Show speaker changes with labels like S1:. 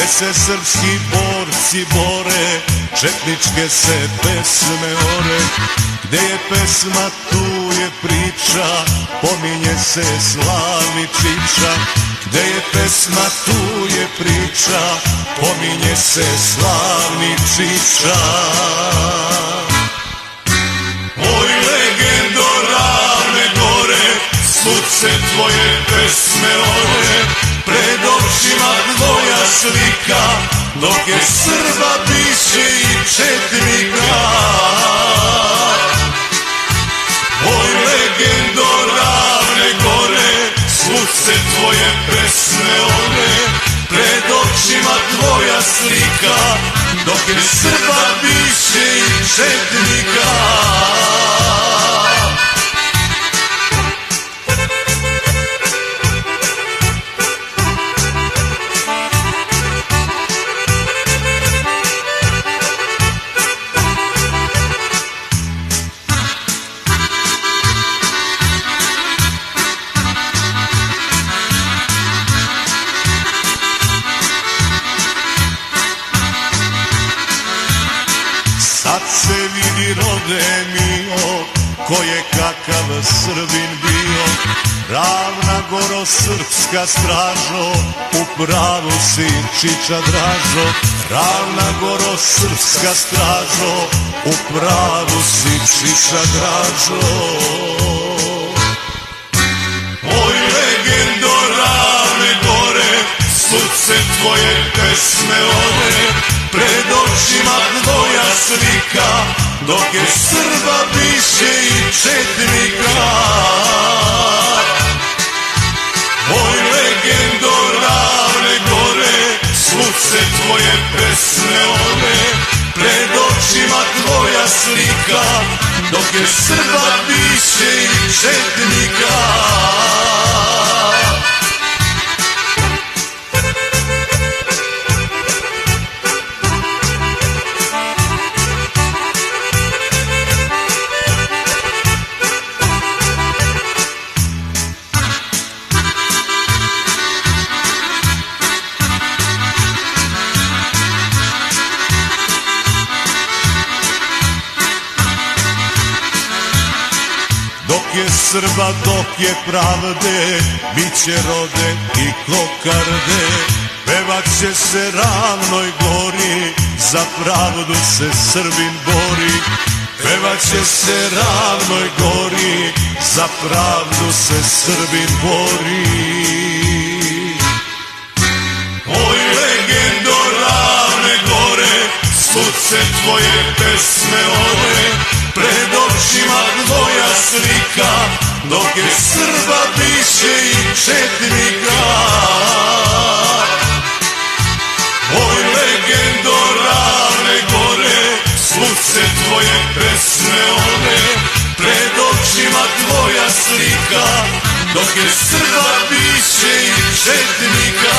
S1: gde se srpski borci bore, četničke se pesme ore. Gde je pesma, tu je priča, pominje se slavni Čiča. Gde je pesma, tu je priča, pominje se slavni Čiča. Oj, legendo Ravne Gore, svud se tvoje pesme ore, pred očima tvoja slika, dok je Srba biše i četnika. Oj, legendo Ravne Gore, svud se tvoje pesme ore, pred očima tvoja slika, dok je Srba biše i četnika. Sad se vidi, rode mio, ko je kakav Srbin bio. Ravna Goro, srpska stražo, u pravu si Čiča Dražo. Ravna Goro, srpska stražo, u pravu si Čiča Dražo. Oj, legendo Ravne Gore, svud se tvoje pesme ore, pred očima tvoja slika, dok je Srba biše i četnika. Oj, legendo Ravne Gore, svud se tvoje pesme ore, pred očima tvoja slika, dok je Srba biše i četnika. Dok je Srba, dok je pravde, bit će rode i kokarde. Pevat će se Ravnoj Gori, za pravdu se Srbin bori. Pevat će se Ravnoj Gori, za pravdu se Srbin bori. Oj, legendo Ravne Gore, svud se tvoje pesme ore, pred očima tvoja slika, dok je Srba biše i četnika. Oj, legendo Ravne Gore, svud se tvoje pesme ore, pred očima tvoja slika, dok je Srba biše i četnika.